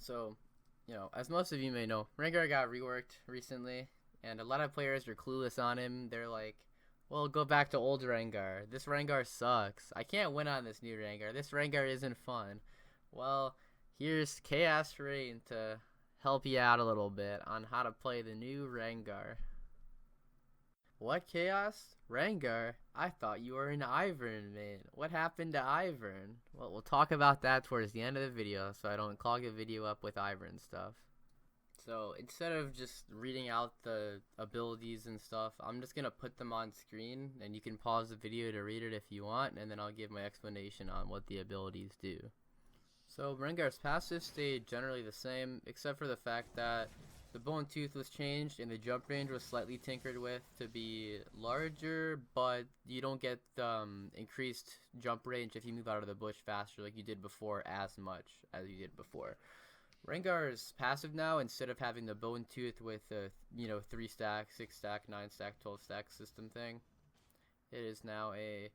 So, as most of you may know, Rengar got reworked recently, and a lot of players are clueless on him. They're like, well, go back to old Rengar. This Rengar sucks. I can't win on this new Rengar. This Rengar isn't fun. Well, here's ChaosRain to help you out a little bit on how to play the new Rengar. What, Chaos? Rengar? I thought you were an Ivern main. What happened to Ivern? Well, we'll talk about that towards the end of the video so I don't clog the video up with Ivern stuff. So instead of just reading out the abilities and stuff, I'm just going to put them on screen, and you can pause the video to read it if you want, and then I'll give my explanation on what the abilities do. So Rengar's passive stayed generally the same, except for the fact that the bone tooth was changed and the jump range was slightly tinkered with to be larger, but you don't get increased jump range if you move out of the bush faster like you did before as much as you did before. Rengar's passive now, instead of having the bone tooth with a 3 stack, 6 stack, 9 stack, 12 stack system thing, it is now a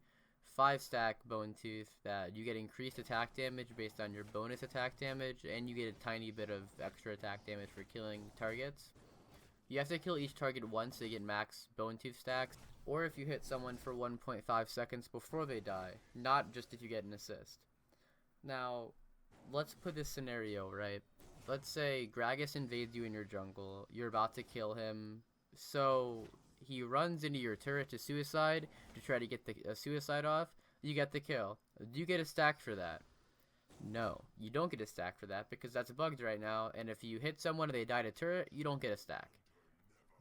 5 stack bone tooth that you get increased attack damage based on your bonus attack damage, and you get a tiny bit of extra attack damage for killing targets. You have to kill each target once to get max bone tooth stacks, or if you hit someone for 1.5 seconds before they die, not just if you get an assist. Now, let's put this scenario, right? Let's say Gragas invades you in your jungle, you're about to kill him, so he runs into your turret to suicide to try to get the suicide off. You get the kill. Do you get a stack for that? No, you don't get a stack for that because that's bugged right now, and if you hit someone and they die to turret, you don't get a stack.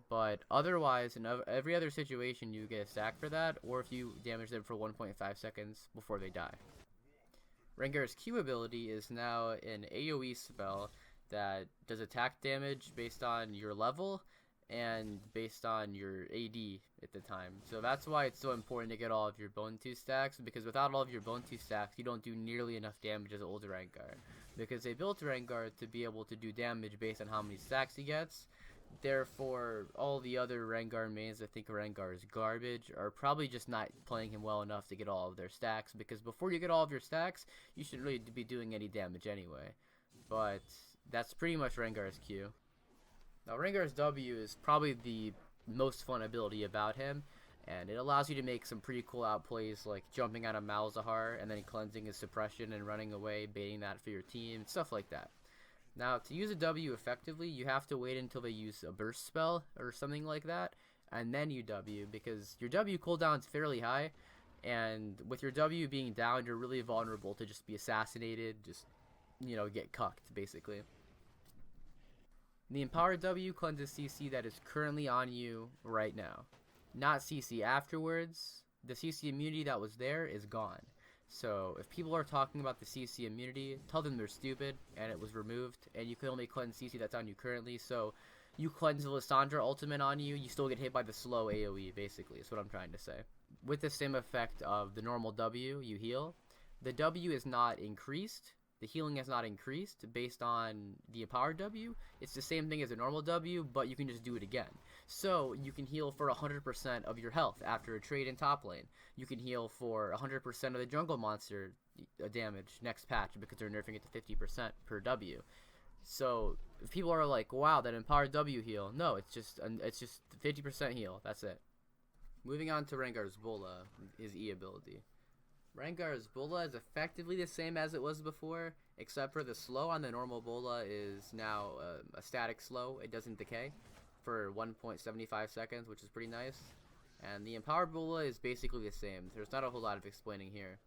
But otherwise, in every other situation, you get a stack for that, or if you damage them for 1.5 seconds before they die. Rengar's Q ability is now an AoE spell that does attack damage based on your level and based on your AD at the time. So that's why it's so important to get all of your bone tooth stacks, because without all of your bone tooth stacks, you don't do nearly enough damage as old Rengar. Because they built Rengar to be able to do damage based on how many stacks he gets. Therefore, all the other Rengar mains that think Rengar is garbage are probably just not playing him well enough to get all of their stacks, because before you get all of your stacks, you shouldn't really be doing any damage anyway. But that's pretty much Rengar's Q. Now, Rengar's W is probably the most fun ability about him, and it allows you to make some pretty cool outplays like jumping out of Malzahar and then cleansing his suppression and running away, baiting that for your team, stuff like that. Now, to use a W effectively, you have to wait until they use a burst spell or something like that, and then you W, because your W cooldown is fairly high, and with your W being down, you're really vulnerable to just be assassinated, just, get cucked, basically. The Empowered W cleanses CC that is currently on you right now, not CC afterwards. The CC immunity that was there is gone. So if people are talking about the CC immunity, tell them they're stupid and it was removed, and you can only cleanse CC that's on you currently. So you cleanse the Lissandra ultimate on you, you still get hit by the slow AoE, basically, is what I'm trying to say. With the same effect of the normal W, you heal. The W is not increased. The healing has not increased based on the Empowered W. It's the same thing as a normal W, but you can just do it again. So you can heal for 100% of your health after a trade in top lane. You can heal for 100% of the jungle monster damage next patch because they're nerfing it to 50% per W. So if people are like, wow, that Empowered W heal. No, it's just 50% heal. That's it. Moving on to Rengar's Bola, his E ability. Rengar's Bola is effectively the same as it was before, except for the slow on the normal Bola is now a static slow. It doesn't decay for 1.75 seconds, which is pretty nice. And the Empowered Bola is basically the same. There's not a whole lot of explaining here.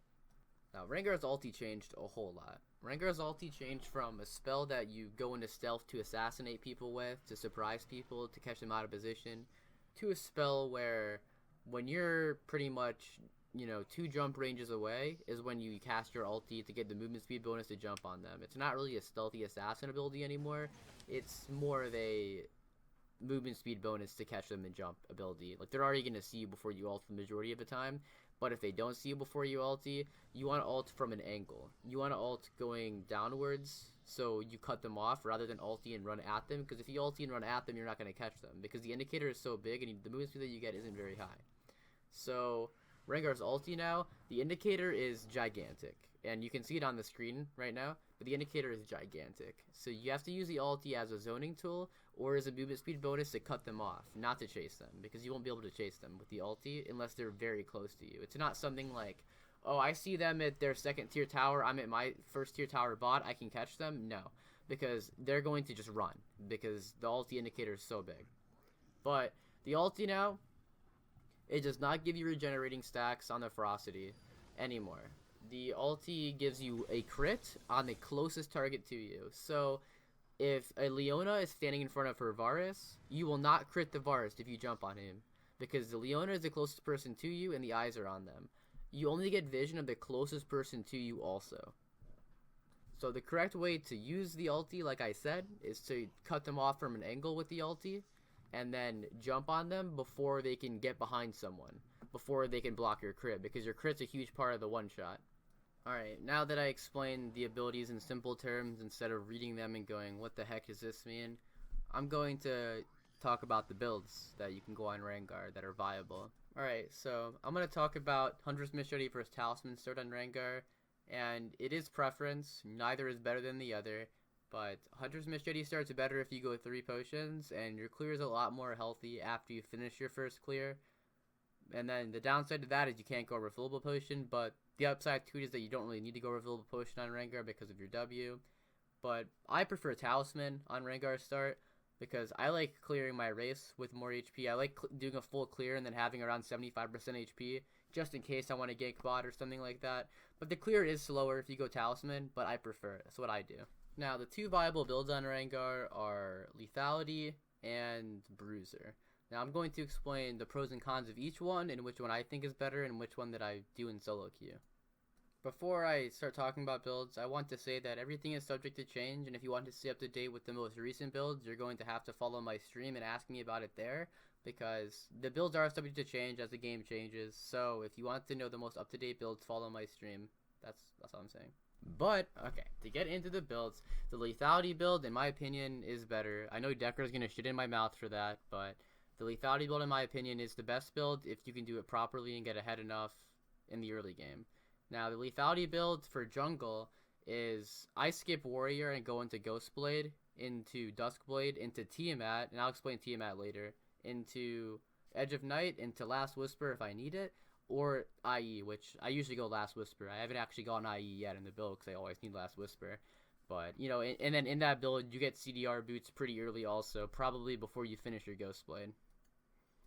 Now, Rengar's ulti changed a whole lot. Rengar's ulti changed from a spell that you go into stealth to assassinate people with, to surprise people, to catch them out of position, to a spell where when you're pretty much 2 jump ranges away is when you cast your ulti to get the movement speed bonus to jump on them. It's not really a stealthy assassin ability anymore. It's more of a movement speed bonus to catch them and jump ability. Like, they're already going to see you before you ult the majority of the time, but if they don't see you before you ulti, you want to ult from an angle. You want to ult going downwards, so you cut them off rather than ulti and run at them, because if you ulti and run at them, you're not going to catch them, because the indicator is so big and the movement speed that you get isn't very high. So Rengar's ulti now, the indicator is gigantic, and you can see it on the screen right now. but the indicator is gigantic. So you have to use the ulti as a zoning tool or as a movement speed bonus to cut them off, not to chase them, because you won't be able to chase them with the ulti unless they're very close to you. It's not something like, oh, I see them at their second tier tower, I'm at my first tier tower bot, I can catch them. No, because they're going to just run because the ulti indicator is so big. But the ulti now, it does not give you regenerating stacks on the ferocity anymore. The ulti gives you a crit on the closest target to you. So if a Leona is standing in front of her Varus, you will not crit the Varus if you jump on him, because the Leona is the closest person to you and the eyes are on them. You only get vision of the closest person to you also. So the correct way to use the ulti, like I said, is to cut them off from an angle with the ulti and then jump on them before they can get behind someone, before they can block your crit, because your crit's a huge part of the one shot. Alright, now that I explained the abilities in simple terms instead of reading them and going, what the heck does this mean? I'm going to talk about the builds that you can go on Rengar that are viable. Alright, so I'm going to talk about Hunter's Machete versus Talisman Sword on Rengar, and it is preference, neither is better than the other, but Hunter's Machete starts better if you go 3 potions, and your clear is a lot more healthy after you finish your first clear. And then the downside to that is you can't go refillable potion, but the upside to it is that you don't really need to go refillable potion on Rengar because of your W. But I prefer Talisman on Rengar start because I like clearing my race with more HP. I like doing a full clear and then having around 75% HP just in case I want to gank bot or something like that. But the clear is slower if you go Talisman, but I prefer it. That's what I do. Now, the 2 viable builds on Rengar are Lethality and Bruiser. Now, I'm going to explain the pros and cons of each one and which one I think is better and which one that I do in solo queue. Before I start talking about builds, I want to say that everything is subject to change, and if you want to stay up to date with the most recent builds, you're going to have to follow my stream and ask me about it there, because the builds are subject to change as the game changes. So if you want to know the most up-to-date builds, follow my stream. That's all I'm saying. But, okay, to get into the builds, the Lethality build, in my opinion, is better. I know Decker's going to shit in my mouth for that, but the Lethality build, in my opinion, is the best build if you can do it properly and get ahead enough in the early game. Now, the Lethality build for jungle is I skip Warrior and go into Ghostblade, into Duskblade, into Tiamat, and I'll explain Tiamat later, into Edge of Night, into Last Whisper if I need it, or IE, which I usually go Last Whisper. I haven't actually gone IE yet in the build because I always need Last Whisper. But, you know, and then in that build, you get CDR boots pretty early also, probably before you finish your Ghostblade.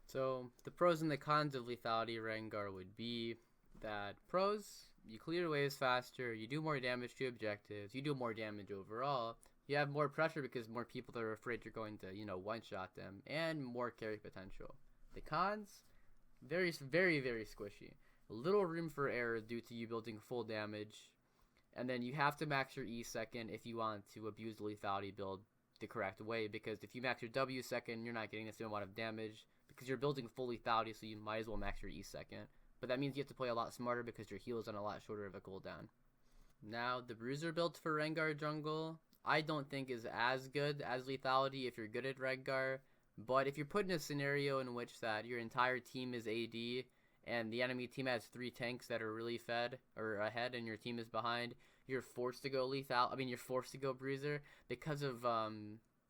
So, the pros and the cons of Lethality Rengar would be that pros, you clear waves faster, you do more damage to objectives, you do more damage overall, you have more pressure because more people are afraid you're going to, you know, one-shot them, and more carry potential. The cons, very, very, very squishy. Little room for error due to you building full damage, and then you have to max your E second if you want to abuse the Lethality build the correct way, because if you max your W second, you're not getting the same amount of damage, because you're building full Lethality, so you might as well max your E second. But that means you have to play a lot smarter because your heal is on a lot shorter of a cooldown. Now, the Bruiser build for Rengar jungle, I don't think is as good as Lethality if you're good at Rengar. But if you're put in a scenario in which that your entire team is AD and the enemy team has 3 tanks that are really fed or ahead and your team is behind, you're forced to go you're forced to go Bruiser because of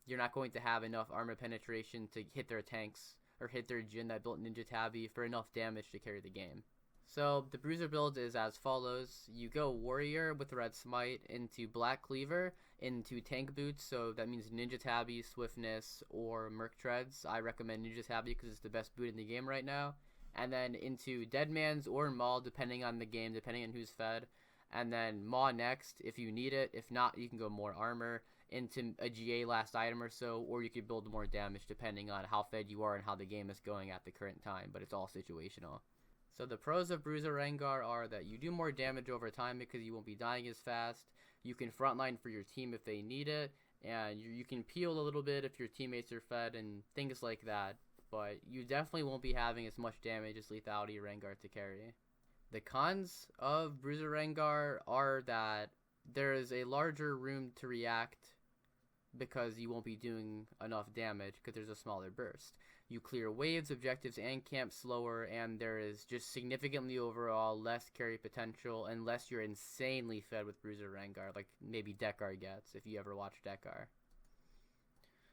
you're not going to have enough armor penetration to hit their tanks or hit their Jhin that built Ninja Tabby for enough damage to carry the game. So the Bruiser build is as follows. You go Warrior with Red Smite into Black Cleaver into Tank Boots, so that means Ninja Tabby, Swiftness, or Merc Treads. I recommend Ninja Tabby because it's the best boot in the game right now. And then into Deadman's or Maul depending on the game, depending on who's fed. And then Maw next if you need it. If not, you can go more armor into a GA last item or so, or you could build more damage depending on how fed you are and how the game is going at the current time, but it's all situational. So the pros of Bruiser Rengar are that you do more damage over time because you won't be dying as fast, you can frontline for your team if they need it, and you can peel a little bit if your teammates are fed and things like that, but you definitely won't be having as much damage as Lethality Rengar to carry. The cons of Bruiser Rengar are that there is a larger room to react because you won't be doing enough damage because there's a smaller burst. You clear waves, objectives, and camps slower, and there is just significantly overall less carry potential unless you're insanely fed with Bruiser Rengar, like maybe Dekar gets, if you ever watch Dekar.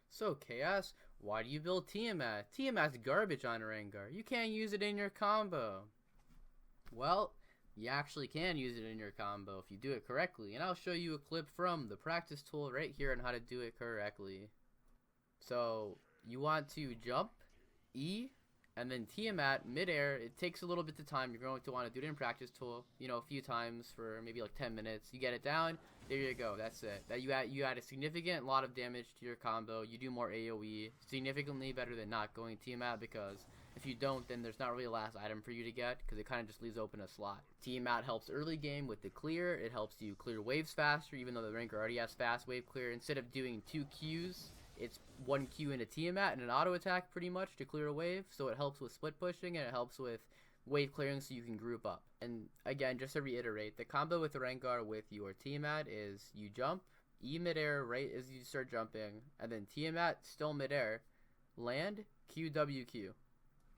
So, Chaos, why do you build Tiamat? Tiamat's garbage on Rengar. You can't use it in your combo. Well, you actually can use it in your combo if you do it correctly, and I'll show you a clip from the practice tool right here on how to do it correctly. So, you want to jump, E, and then Tiamat midair. It takes a little bit of time. You're going to want to do it in practice tool, you know, a few times for maybe like 10 minutes. You get it down, there you go, that's it. That you add a significant lot of damage to your combo. You do more AoE, significantly better than not going Tiamat, because if you don't, then there's not really a last item for you to get, because it kind of just leaves open a slot. Tiamat helps early game with the clear. It helps you clear waves faster, even though the Rengar already has fast wave clear. Instead of doing 2 Qs, it's 1 Q into Tiamat and an auto attack pretty much to clear a wave, so it helps with split pushing and it helps with wave clearing so you can group up. And again, just to reiterate, the combo with the Rengar with your Tiamat is you jump, E midair right as you start jumping, and then Tiamat still midair, land, QWQ.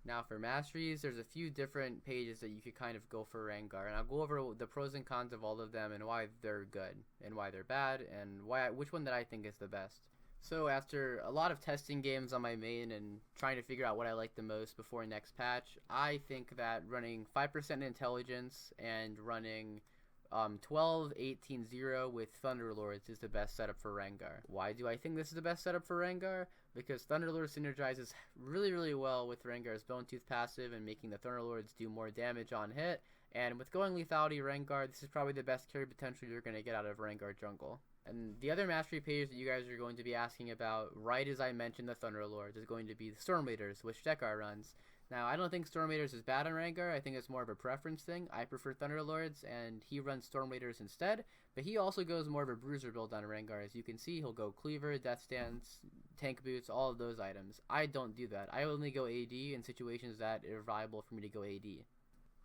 Now for Masteries, there's a few different pages that you could kind of go for Rengar, and I'll go over the pros and cons of all of them and why they're good and why they're bad and which one that I think is the best. So after a lot of testing games on my main and trying to figure out what I like the most before next patch, I think that running 5% intelligence and running 12-18-0 with Thunderlords is the best setup for Rengar. Why do I think this is the best setup for Rengar? Because Thunderlord synergizes really well with Rengar's Bone Tooth passive and making the Thunderlords do more damage on hit. And with going Lethality Rengar, this is probably the best carry potential you're going to get out of Rengar jungle. And the other mastery page that you guys are going to be asking about, right as I mentioned the Thunderlords, is going to be the Storm Raiders, which Dekar runs. Now, I don't think Storm Raiders is bad on Rengar. I think it's more of a preference thing. I prefer Thunderlords, and he runs Storm Raiders instead. But he also goes more of a bruiser build on Rengar. As you can see, he'll go Cleaver, Death Stance, Tank Boots, all of those items. I don't do that. I only go AD in situations that are viable for me to go AD.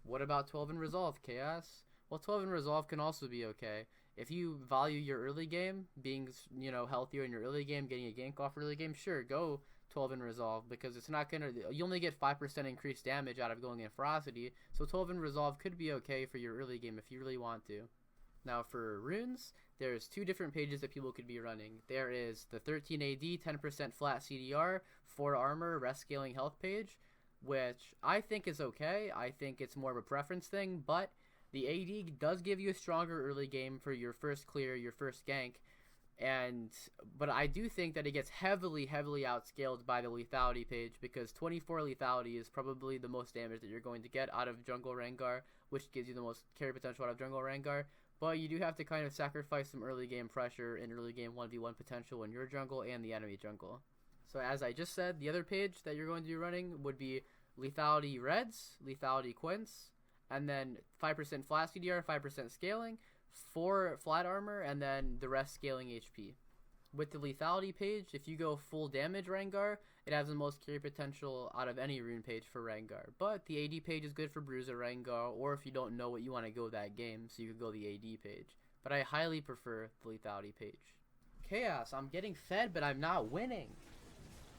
What about 12 and Resolve, Chaos? Well, 12 and Resolve can also be okay. If you value your early game, being, you know, healthier in your early game, getting a gank off early game, sure, go 12 and Resolve, because it's not gonna, you only get 5% increased damage out of going in Ferocity, so 12 and Resolve could be okay for your early game if you really want to. Now for runes, there's 2 different pages that people could be running. There is the 13 AD, 10% flat CDR, 4 armor, rest scaling health page, which I think is okay. I think it's more of a preference thing, but the AD does give you a stronger early game for your first clear, your first gank, but I do think that it gets heavily outscaled by the lethality page, because 24 lethality is probably the most damage that you're going to get out of jungle Rengar, which gives you the most carry potential out of jungle Rengar. But you do have to kind of sacrifice some early game pressure and early game 1v1 potential in your jungle and the enemy jungle. So as I just said, the other page that you're going to be running would be lethality Reds, lethality Quints, and then 5% flat CDR, 5% scaling, 4 flat armor, and then the rest scaling HP. With the lethality page, if you go full damage Rengar, it has the most carry potential out of any rune page for Rengar. But the AD page is good for Bruiser Rengar, or if you don't know what you want to go that game, so you can go the AD page. But I highly prefer the lethality page. Chaos, I'm getting fed, but I'm not winning.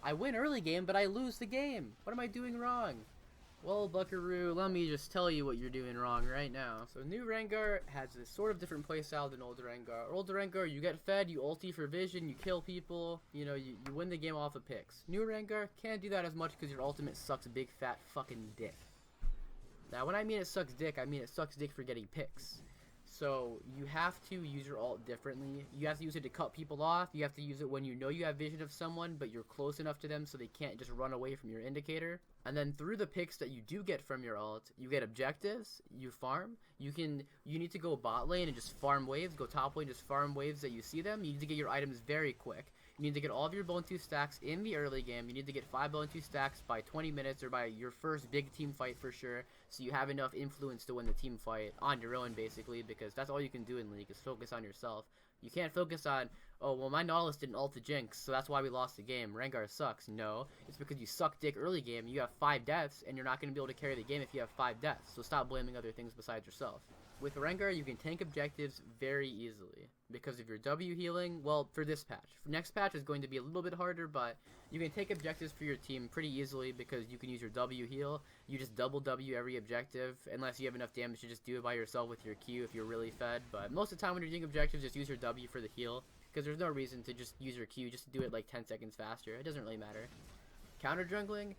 I win early game, but I lose the game. What am I doing wrong? Well, Buckaroo, let me just tell you what you're doing wrong right now. So new Rengar has a sort of different playstyle than older Rengar. Older Rengar, you get fed, you ulti for vision, you kill people, you know, you win the game off of picks. New Rengar can't do that as much because your ultimate sucks a big fat fucking dick. Now, when I mean it sucks dick, I mean it sucks dick for getting picks. So you have to use your ult differently. You have to use it to cut people off. You have to use it when you know you have vision of someone, but you're close enough to them so they can't just run away from your indicator. And then through the picks that you do get from your ult, you get objectives, you farm. You need to go bot lane and just farm waves. Go top lane, just farm waves that you see them. You need to get your items very quick. You need to get all of your Bone Tooth stacks in the early game. You need to get 5 Bone Tooth stacks by 20 minutes or by your first big team fight for sure, so you have enough influence to win the team fight on your own, basically, because that's all you can do in League is focus on yourself. You can't focus on, oh, well, my Nautilus didn't ult the Jinx, so that's why we lost the game. Rengar sucks. No, it's because you suck dick early game. You have 5 deaths, and you're not going to be able to carry the game if you have 5 deaths, so stop blaming other things besides yourself. With Rengar, you can tank objectives very easily because of your W healing. Well, for this patch. For next patch is going to be a little bit harder, but you can take objectives for your team pretty easily because you can use your W heal. You just double W every objective, unless you have enough damage to just do it by yourself with your Q if you're really fed. But most of the time when you're doing objectives, just use your W for the heal because there's no reason to just use your Q just to do it like 10 seconds faster. It doesn't really matter. Counter jungling,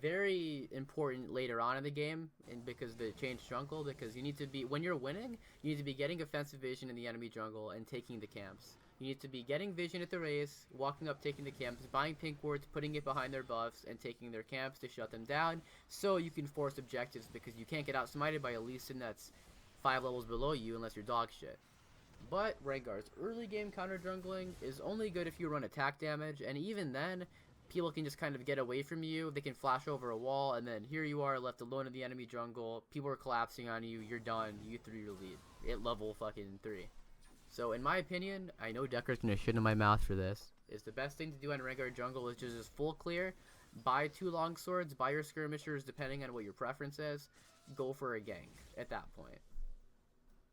very important later on in the game, and because they changed jungle, because you need to be, when you're winning, you need to be getting offensive vision in the enemy jungle and taking the camps. You need to be getting vision at the race, walking up, taking the camps, buying pink wards, putting it behind their buffs, and taking their camps to shut them down, so you can force objectives, because you can't get outsmited by a Lee Sin that's 5 levels below you unless you're dog shit. But Rengar's early game counter jungling is only good if you run attack damage, and even then, people can just kind of get away from you. They can flash over a wall, and then here you are left alone in the enemy jungle. People are collapsing on you. You're done. You threw your lead at level fucking 3. So in my opinion, I know Decker's gonna shit in my mouth for this, is the best thing to do on Rengar jungle is just full clear, buy 2 long swords, buy your skirmishers depending on what your preference is, go for a gank at that point.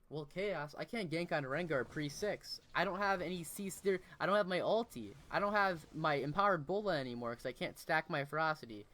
Well, Chaos, I can't gank on Rengar pre-6. I don't have any C-Steer. I don't have my ulti. I don't have my Empowered Bola anymore because I can't stack my Ferocity.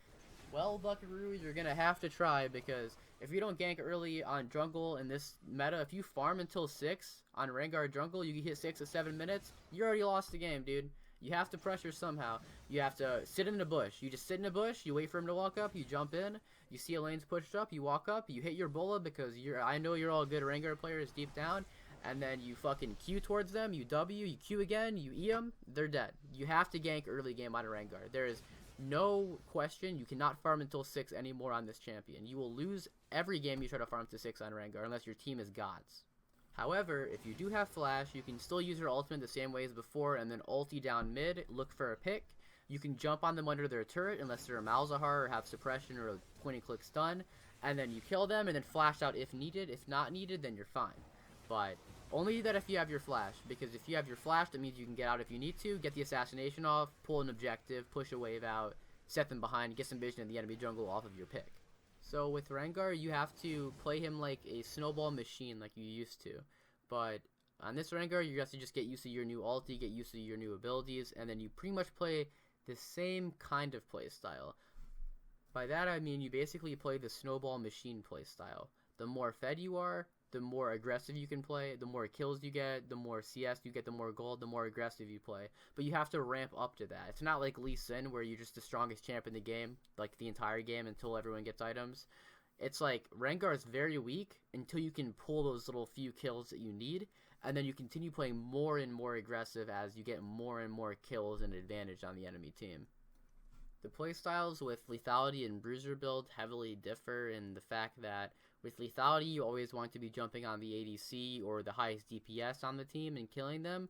Well, Buckaroo, you're going to have to try, because if you don't gank early on jungle in this meta, if you farm until 6 on Rengar jungle, you can hit 6 to 7 minutes, you already lost the game, dude. You have to pressure somehow. You have to sit in the bush. You just sit in a bush, you wait for him to walk up, you jump in, you see a lane's pushed up, you walk up, you hit your Bola because I know you're all good Rengar players deep down, and then you fucking Q towards them, you W, you Q again, you E them, they're dead. You have to gank early game on a Rengar. There is no question you cannot farm until 6 anymore on this champion. You will lose every game you try to farm to 6 on Rengar unless your team is gods. However, if you do have flash, you can still use your ultimate the same way as before and then ulti down mid, look for a pick. You can jump on them under their turret unless they're a Malzahar or have suppression or a point and click stun, and then you kill them and then flash out if needed. If not needed, then you're fine. But only do that if you have your flash, because if you have your flash, that means you can get out if you need to, get the assassination off, pull an objective, push a wave out, set them behind, get some vision in the enemy jungle off of your pick. So with Rengar, you have to play him like a snowball machine like you used to. But on this Rengar, you have to just get used to your new ulti, get used to your new abilities, and then you pretty much play the same kind of playstyle. By that I mean you basically play the snowball machine playstyle. The more fed you are, the more aggressive you can play, the more kills you get, the more CS you get, the more gold, the more aggressive you play. But you have to ramp up to that. It's not like Lee Sin where you're just the strongest champ in the game, like the entire game until everyone gets items. It's like Rengar is very weak until you can pull those little few kills that you need, and then you continue playing more and more aggressive as you get more and more kills and advantage on the enemy team. The playstyles with Lethality and Bruiser build heavily differ in the fact that with Lethality you always want to be jumping on the ADC or the highest DPS on the team and killing them,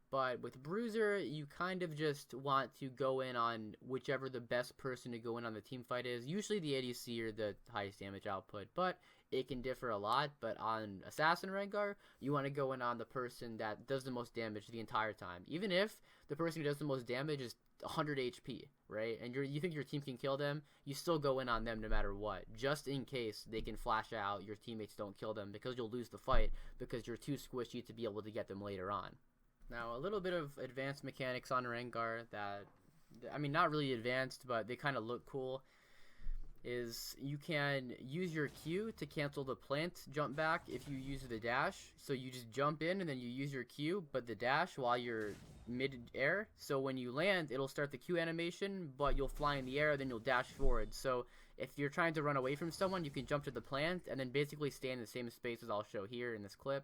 but with Bruiser you kind of just want to go in on whichever the best person to go in on the team fight is, usually the ADC or the highest damage output, but it can differ a lot. But on Assassin Rengar, you want to go in on the person that does the most damage the entire time, even if the person who does the most damage is 100 HP, right? And you think your team can kill them, you still go in on them no matter what, just in case they can flash out, your teammates don't kill them, because you'll lose the fight because you're too squishy to be able to get them later on. Now, a little bit of advanced mechanics on Rengar that, I mean, not really advanced, but they kind of look cool, is you can use your Q to cancel the plant jump back if you use the dash. So you just jump in and then you use your Q, but the dash while you're mid-air. So when you land, it'll start the Q animation, but you'll fly in the air, then you'll dash forward. So if you're trying to run away from someone, you can jump to the plant and then basically stay in the same space as I'll show here in this clip.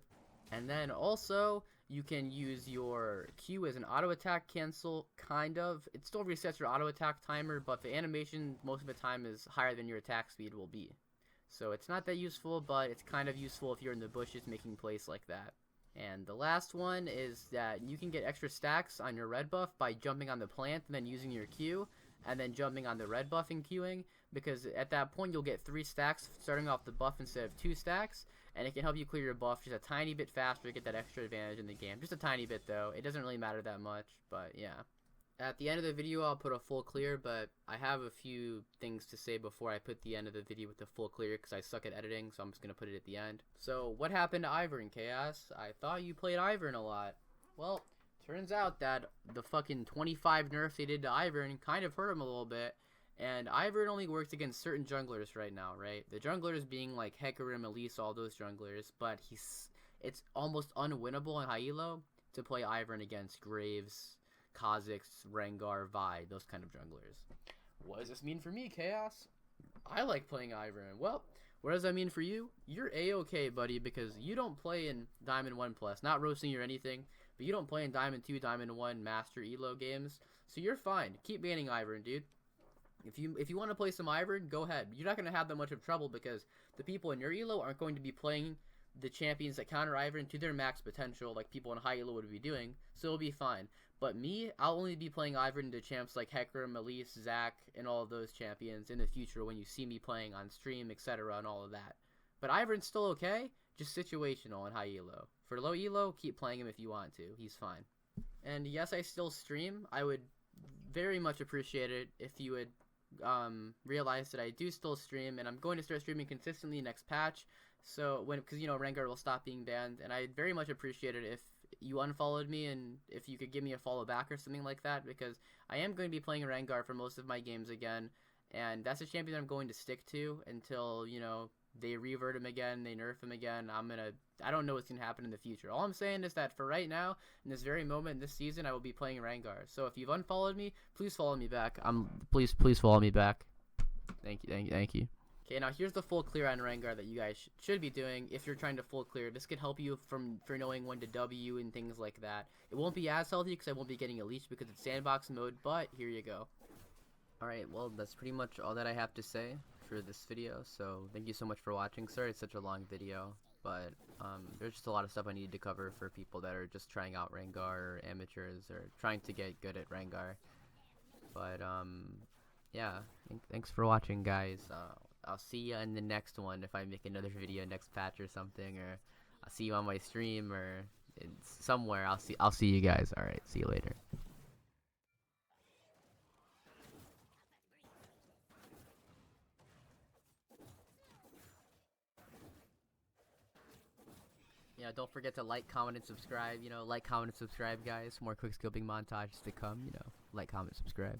And then also, you can use your Q as an auto attack cancel, kind of. It still resets your auto attack timer, but the animation most of the time is higher than your attack speed will be. So it's not that useful, but it's kind of useful if you're in the bushes making plays like that. And the last one is that you can get extra stacks on your red buff by jumping on the plant and then using your Q, and then jumping on the red buff and queuing, because at that point you'll get 3 stacks starting off the buff instead of 2 stacks, and it can help you clear your buff just a tiny bit faster to get that extra advantage in the game. Just a tiny bit though, it doesn't really matter that much, but yeah. At the end of the video, I'll put a full clear, but I have a few things to say before I put the end of the video with the full clear because I suck at editing, so I'm just going to put it at the end. So, what happened to Ivern, Chaos? I thought you played Ivern a lot. Well, turns out that the fucking 25 nerfs they did to Ivern kind of hurt him a little bit, and Ivern only works against certain junglers right now, right? The junglers being like Hecarim, Elise, all those junglers, but it's almost unwinnable in high elo to play Ivern against Graves, Kha'Zix, Rengar, Vi, those kind of junglers. What does this mean for me, Chaos? I like playing Ivern. Well, what does that mean for you? You're A-okay, buddy, because you don't play in Diamond 1 Plus. Not roasting you or anything, but you don't play in Diamond 2, Diamond 1 Master Elo games, so you're fine. Keep banning Ivern, dude. If you want to play some Ivern, go ahead. You're not going to have that much of trouble because the people in your Elo aren't going to be playing the champions that counter Ivern to their max potential like people in high Elo would be doing, so it'll be fine. But me, I'll only be playing Ivern to champs like Hecarim, Elise, Zac, and all of those champions in the future when you see me playing on stream, etc., and all of that. But Ivern's still okay, just situational in high Elo. For low Elo, keep playing him if you want to. He's fine. And yes, I still stream. I would very much appreciate it if you would realize that I do still stream, and I'm going to start streaming consistently next patch. So because Rengar will stop being banned, and I'd very much appreciate it if you unfollowed me and if you could give me a follow back or something like that, because I am going to be playing Rengar for most of my games again, and that's a champion I'm going to stick to until they revert him again, they nerf him again. I don't know what's gonna happen in the future. All I'm saying is that for right now, in this very moment in this season, I will be playing Rengar. So if you've unfollowed me, please follow me back. Please follow me back. Thank you. Okay, now here's the full clear on Rengar that you guys should be doing if you're trying to full clear. This could help you for knowing when to W and things like that. It won't be as healthy because I won't be getting a leash because it's sandbox mode, but here you go. Alright, well, that's pretty much all that I have to say for this video, so thank you so much for watching. Sorry it's such a long video, but there's just a lot of stuff I needed to cover for people that are just trying out Rengar or amateurs or trying to get good at Rengar. But yeah, thanks for watching, guys. I'll see you in the next one if I make another video next patch or something, or I'll see you on my stream or somewhere. I'll see you guys. Alright, see you later. Yeah, don't forget to like, comment, and subscribe. Like, comment, and subscribe, guys. More quick scoping montages to come. Like, comment, subscribe.